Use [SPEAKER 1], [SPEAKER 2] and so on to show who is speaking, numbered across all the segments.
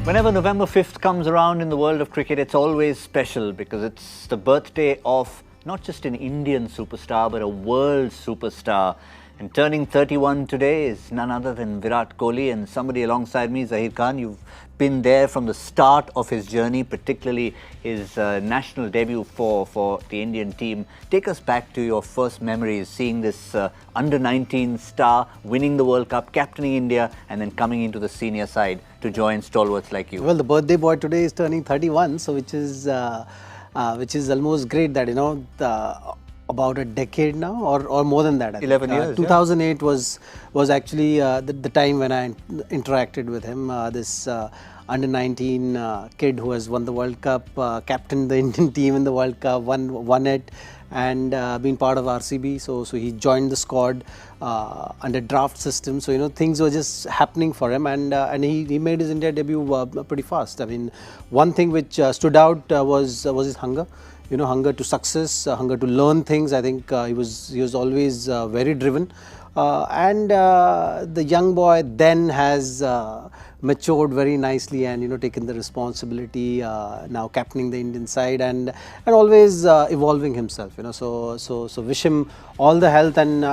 [SPEAKER 1] Whenever November 5th comes around in the world of cricket, it's always special because it's the birthday of not just an Indian superstar, but a world superstar. And turning 31 today is none other than Virat Kohli, and somebody alongside me, Zahir Khan. You've been there from the start of his journey, particularly his national debut for the Indian team. Take us back to your first memories, seeing this under-19 star winning the World Cup, captaining India, and then coming into the senior side to join stalwarts like you.
[SPEAKER 2] Well, the birthday boy today is turning 31, so which is almost great that, about a decade now or more than that.
[SPEAKER 1] 11 years.
[SPEAKER 2] 2008 was actually the time when I interacted with him. This under 19 kid who has won the World Cup, captained the Indian team in the World Cup, won it, and been part of RCB. So he joined the squad under draft system. So things were just happening for him, and he made his India debut pretty fast. I mean, one thing which stood out was his hunger. Hunger to success, hunger to learn things. I think he was always very driven, and the young boy then has matured very nicely and taken the responsibility, now captaining the Indian side and always evolving himself. So wish him all the health and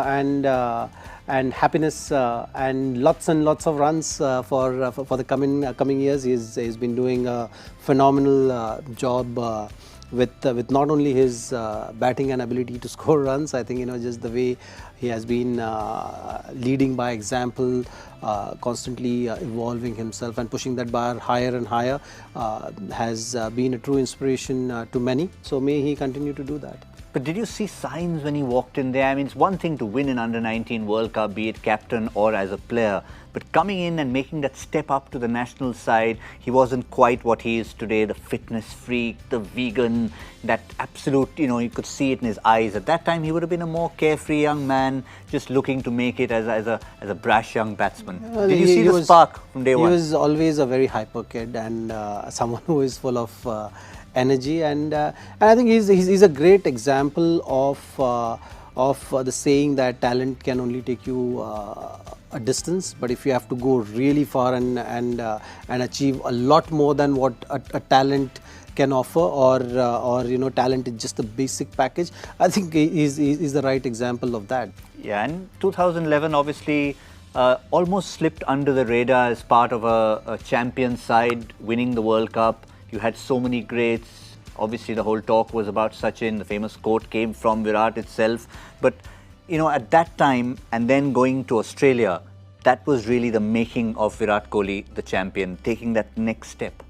[SPEAKER 2] happiness and lots of runs for the coming years. He's been doing a phenomenal job. With not only his batting and ability to score runs, I think just the way he has been leading by example, constantly evolving himself and pushing that bar higher and higher, has been a true inspiration to many. So may he continue to do that.
[SPEAKER 1] But did you see signs when he walked in there? I mean, it's one thing to win an under-19 World Cup, be it captain or as a player, but coming in and making that step up to the national side, he wasn't quite what he is today, the fitness freak, the vegan, that absolute, you could see it in his eyes. At that time, he would have been a more carefree young man, just looking to make it as a brash young batsman. Did you see the spark from day one?
[SPEAKER 2] He was always a very hyper kid and someone who is full of energy, and I think he's a great example of the saying that talent can only take you a distance, but if you have to go really far and achieve a lot more than what a talent can offer, or talent is just a basic package, I think he's the right example of that.
[SPEAKER 1] Yeah, and 2011 obviously almost slipped under the radar as part of a champion side winning the World Cup. You had so many greats. Obviously, the whole talk was about Sachin. The famous quote came from Virat itself. But, at that time, and then going to Australia, that was really the making of Virat Kohli, the champion, taking that next step.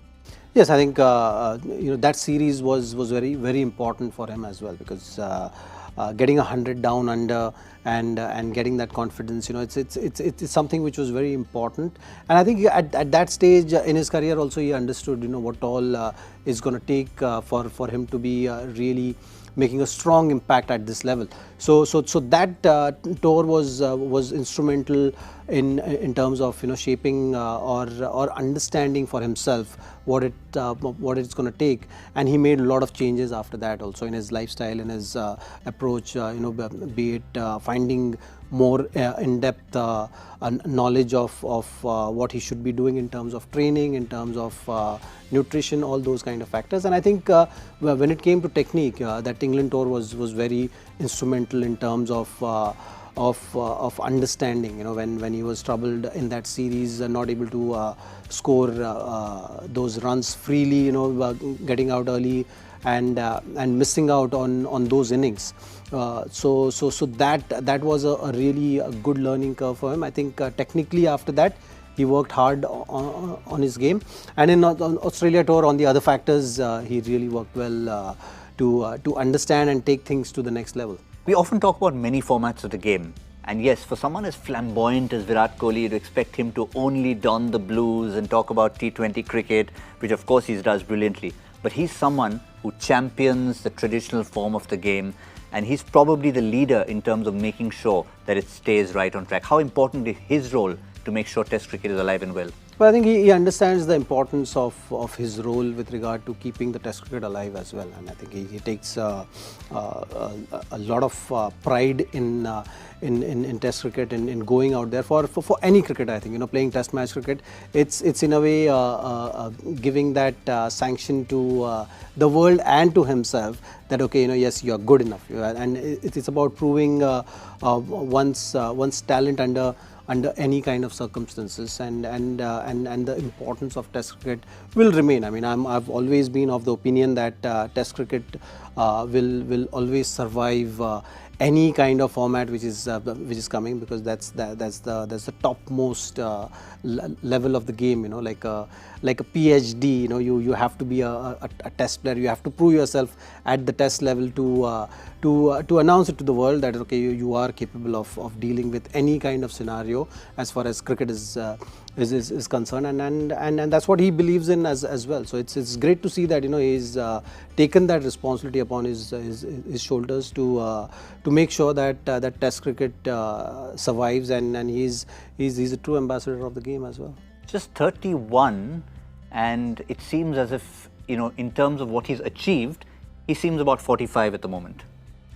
[SPEAKER 2] Yes, I think that series was very, very important for him as well, because getting 100 down under and getting that confidence, it's something which was very important. And I think at that stage in his career also, he understood what all is going to take for him to be really making a strong impact at this level. So that tour was instrumental in terms of shaping or understanding for himself what it's going to take, and he made a lot of changes after that also in his lifestyle, in his approach, be it finding more in-depth knowledge of what he should be doing in terms of training, in terms of nutrition, all those kind of factors. And I think when it came to technique, that England tour was very instrumental in terms of understanding. When he was troubled in that series, not able to score those runs freely, getting out early and missing out on those innings. So that was a really good learning curve for him. I think technically after that, he worked hard on his game, and in Australia tour, on the other factors, he really worked well to understand and take things to the next level.
[SPEAKER 1] We often talk about many formats of the game, and yes, for someone as flamboyant as Virat Kohli, you'd expect him to only don the blues and talk about T20 cricket, which of course he does brilliantly. But he's someone who champions the traditional form of the game, and he's probably the leader in terms of making sure that it stays right on track. How important is his role to make sure Test cricket is alive and well?
[SPEAKER 2] Well, I think he understands the importance of his role with regard to keeping the Test cricket alive as well, and I think he takes a lot of pride in Test cricket, in going out there for any cricket. I think, playing Test match cricket, it's in a way giving that sanction to the world and to himself that okay, yes, you are good enough, and it's about proving one's talent under any kind of circumstances, and the importance of Test cricket will remain. I mean, I've always been of the opinion that Test cricket will always survive any kind of format which is coming, because that's the topmost level of the game. Like a PhD. You have to be a Test player. You have to prove yourself at the Test level to announce it to the world that okay, you are capable of dealing with any kind of scenario as far as cricket is concerned, and that's what he believes in as well. So it's great to see that he's taken that responsibility upon his shoulders to make sure that that Test cricket survives, and he's a true ambassador of the game as well.
[SPEAKER 1] Just 31, and it seems as if, in terms of what he's achieved, he seems about 45 at the moment,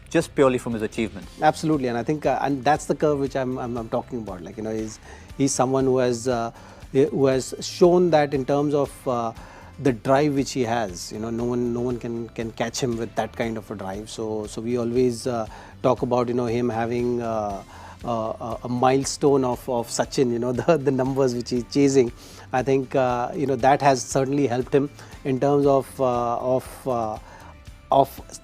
[SPEAKER 1] just purely from his achievements.
[SPEAKER 2] Absolutely, and I think and that's the curve which I'm talking about. Like, he's someone who has shown that in terms of the drive which he has. No one can catch him with that kind of a drive. So we always talk about him having a milestone of Sachin, the numbers which he's chasing. I think that has certainly helped him in terms of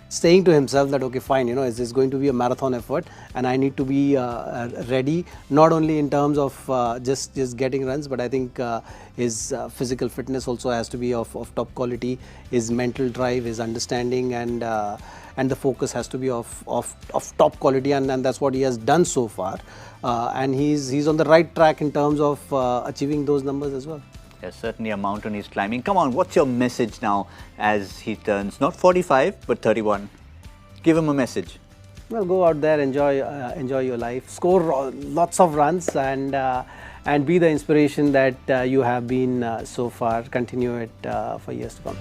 [SPEAKER 2] saying to himself that okay, fine, it's going to be a marathon effort, and I need to be ready, not only in terms of just getting runs, but I think his physical fitness also has to be of top quality. His mental drive, his understanding, and the focus has to be of top quality, and that's what he has done so far, and he's on the right track in terms of achieving those numbers as well.
[SPEAKER 1] There's certainly a mountain he's climbing. Come on, what's your message now as he turns not 45 but 31? Give him a message.
[SPEAKER 2] Well, go out there, enjoy your life, score lots of runs, and be the inspiration that you have been so far. Continue it for years to come.